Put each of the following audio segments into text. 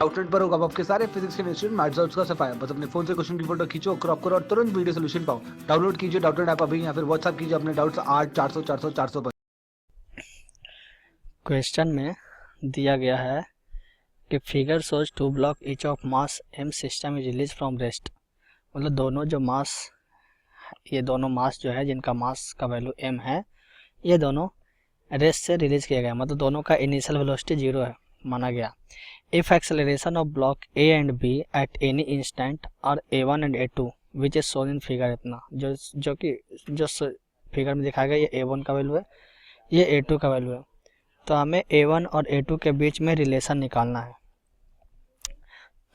Outlet पर होगा आपके सारे फिजिक्स के इंस्टीट्यूट मैथ्स और उसका सफाया। बस अपने फोन से क्वेश्चन की फोटो खींचो, क्रॉप करो और तुरंत वीडियो सोल्यूशन पाओ। डाउनलोड कीजिए डाउटनेट ऐप अभी या फिर व्हाट्सएप कीजिए अपने डाउट्स 8 400 400 400 पर। क्वेश्चन में दिया गया है कि figure shows two block each of mass M system is release from rest. मतलब दोनों जो मास, ये दोनों मास जो है जिनका मास का वैल्यू एम है, ये दोनों रेस्ट से रिलीज किया गया, मतलब दोनों का इनिशियल वेलोसिटी 0 है माना गया। If acceleration of block A and B at any instant और A1 and A2 which is shown in figure, इतना जो कि जो फिगर में दिखाया गया, ये A1 का वैल्यू है, ये A2 का वैल्यू है। तो हमें A1 और A2 के बीच में रिलेशन निकालना है।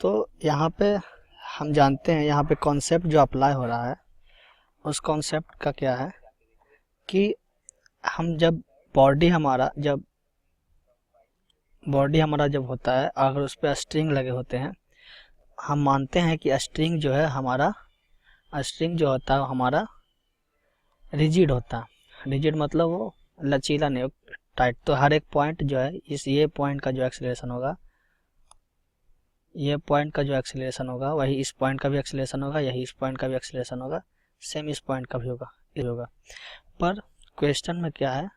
तो यहाँ पे हम जानते हैं, यहाँ पे कॉन्सेप्ट जो अप्लाई हो रहा है उस कॉन्सेप्ट का क्या है कि हम जब बॉडी हमारा जब होता है, अगर उस पर स्ट्रिंग लगे होते हैं, हम मानते हैं कि स्ट्रिंग जो है हमारा, स्ट्रिंग जो होता है हमारा रिजिड होता है। रिजिड मतलब वो लचीला नहीं, टाइट। तो हर एक पॉइंट जो है, ये पॉइंट का जो एक्सेलरेशन होगा, ये पॉइंट का जो एक्सेलरेशन होगा वही इस पॉइंट का भी एक्सेलरेशन होगा, यही इस पॉइंट का भी एक्सेलरेशन होगा, सेम इस पॉइंट का भी होगा। पर क्वेश्चन में क्या है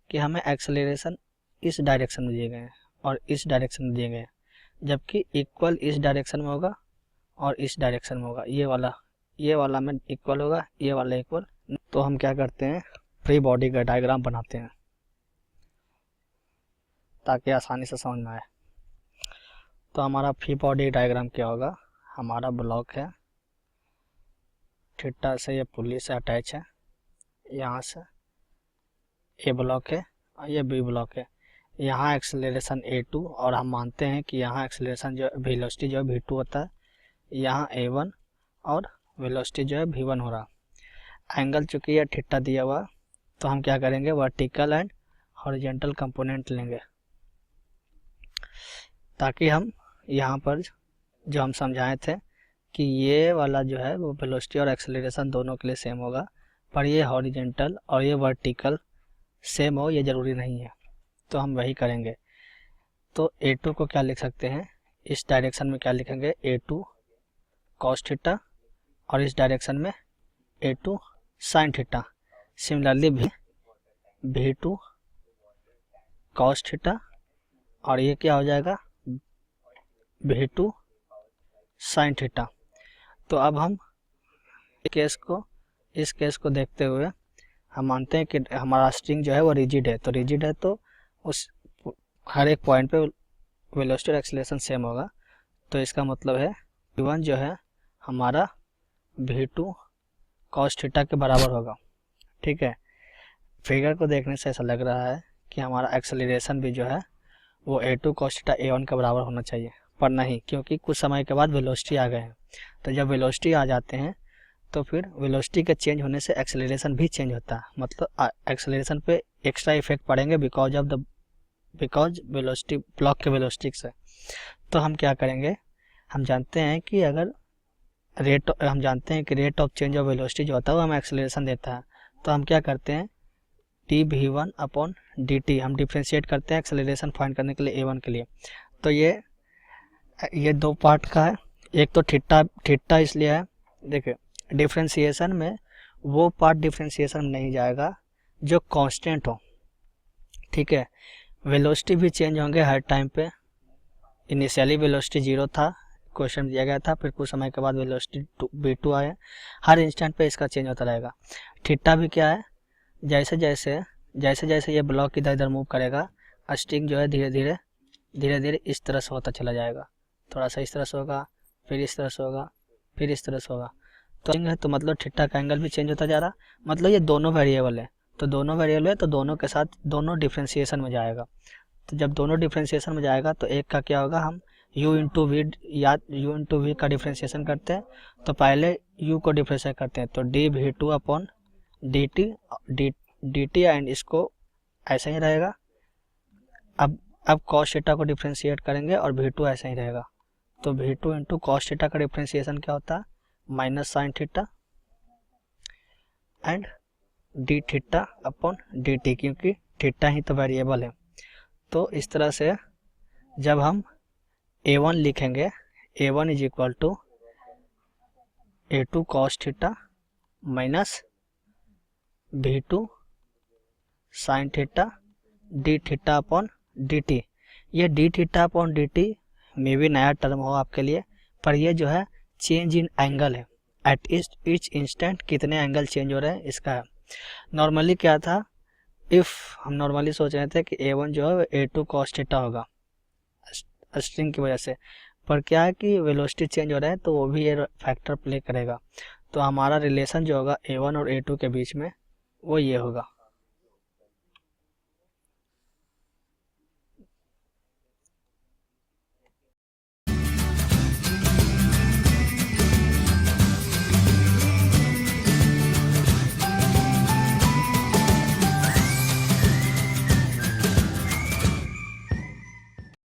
कि हमें एक्सेलरेशन इस डायरेक्शन में दिए गए हैं और इस डायरेक्शन में दिए गए हैं, जबकि इक्वल इस डायरेक्शन में होगा और इस डायरेक्शन में होगा। ये वाला में इक्वल होगा, ये वाला इक्वल। तो हम क्या करते हैं, फ्री बॉडी का डायग्राम बनाते हैं ताकि आसानी से समझ में आए। तो हमारा फ्री बॉडी डायग्राम क्या होगा, हमारा ब्लॉक है, थीटा से ये पुली से अटैच है, यहाँ से ए ब्लॉक है और ये बी ब्लॉक है। यहाँ एक्सेलरेशन A2 और हम मानते हैं कि यहाँ एक्सेलरेशन जो वेलोसिटी जो है V2 होता है, यहाँ A1 और वेलोसिटी जो है V1 हो रहा। एंगल चूँकि ये थीटा दिया हुआ, तो हम क्या करेंगे, वर्टिकल एंड हॉरिजॉन्टल कंपोनेंट लेंगे ताकि हम यहाँ पर जो हम समझाए थे कि ये वाला जो है वो वेलोसिटी और एक्सेलरेशन दोनों के लिए सेम होगा, पर ये हॉरिजॉन्टल और ये वर्टिकल सेम हो ये ज़रूरी नहीं है। तो हम वही करेंगे। तो A2 को क्या लिख सकते हैं, इस डायरेक्शन में क्या लिखेंगे, A2 cos थीटा, और इस डायरेक्शन में A2 sin theta. Similarly V2 cos theta, और ये क्या हो जाएगा, V2 sin थीटा। तो अब हम इस केस को देखते हुए हम मानते हैं कि हमारा स्ट्रिंग जो है वो रिजिड है। तो रिजिड है तो उस हर एक पॉइंट पे वेलोसिटी और एक्सेलरेशन सेम होगा। तो इसका मतलब है V1 जो है हमारा V2 cos थीटा के बराबर होगा। ठीक है, फिगर को देखने से ऐसा लग रहा है कि हमारा एक्सेलरेशन भी जो है वो A2 cos थीटा A1 के बराबर होना चाहिए, पर नहीं, क्योंकि कुछ समय के बाद वेलोसिटी आ गए हैं। तो जब वेलोसिटी आ जाते हैं तो फिर वेलोसिटी के चेंज होने से एक्सेलरेशन भी चेंज होता है, मतलब एक्सेलरेशन पे एक्स्ट्रा इफेक्ट पड़ेंगे बिकॉज वेलोसिटी ब्लॉक के वेलोसिटी से। तो हम क्या करेंगे, हम जानते हैं कि rate of change of velocity जो होता है वो हमें एक्सेलरेशन देता है। तो हम क्या करते हैं, dv1 अपॉन dt हम डिफ्रेंशिएट करते हैं एक्सेलरेशन फाइंड करने के लिए A1 के लिए। तो ये दो पार्ट का है, एक तो थीटा इसलिए है, देखिए डिफ्रेंशिएशन में वो पार्ट डिफ्रेंशिएशन में नहीं जाएगा जो कांस्टेंट हो। ठीक है, वेलोसिटी भी चेंज होंगे हर टाइम पे। इनिशियली वेलोसिटी 0 था, क्वेश्चन दिया गया था, फिर कुछ समय के बाद वेलोसिटी V2 आया, हर इंस्टेंट पे इसका चेंज होता रहेगा। थीटा भी क्या है, जैसे जैसे ये ब्लॉक इधर इधर मूव करेगा, स्ट्रिंग जो है धीरे धीरे इस तरह से होता चला जाएगा। थोड़ा सा इस तरह से होगा, फिर इस तरह से होगा, फिर इस तरह से होगा। तो मतलब थीटा का एंगल भी चेंज होता जा रहा, मतलब ये दोनों वेरिएबल है। तो दोनों वेरिएबल है तो दोनों के साथ दोनों डिफ्रेंशिएशन में जाएगा। तो जब दोनों डिफ्रेंशिएशन में जाएगा तो एक का क्या होगा, हम u इंटू वी या u इंटू वी का डिफ्रेंशिएशन करते हैं। तो पहले u को डिफ्रेंशिएट करते हैं, तो dv2 अपॉन dt एंड इसको ऐसा ही रहेगा। अब cos थीटा को डिफ्रेंशिएट करेंगे और v2 ऐसा ही रहेगा। तो v2 इंटू कॉस थीटा का डिफ्रेंशिएशन क्या होता है, minus sine theta and D theta upon d T, क्योंकि थीटा ही तो वेरिएबल है। तो इस तरह से जब हम A1 लिखेंगे, A1 is equal to A2 cos theta minus B2 sine theta d theta upon d t. ये d theta upon d t में भी नया टर्म हो आपके लिए, पर ये जो है चेंज इन एंगल है, एट ईच इंस्टेंट कितने एंगल चेंज हो रहे हैं इसका है। नॉर्मली क्या था, इफ़ हम नॉर्मली सोच रहे थे कि A1 जो है A2 कॉस थीटा होगा स्ट्रिंग की वजह से, पर क्या है कि वेलोसिटी चेंज हो रहा है तो वो भी ये फैक्टर प्ले करेगा। तो हमारा रिलेशन जो होगा A1 और A2 के बीच में वो ये होगा।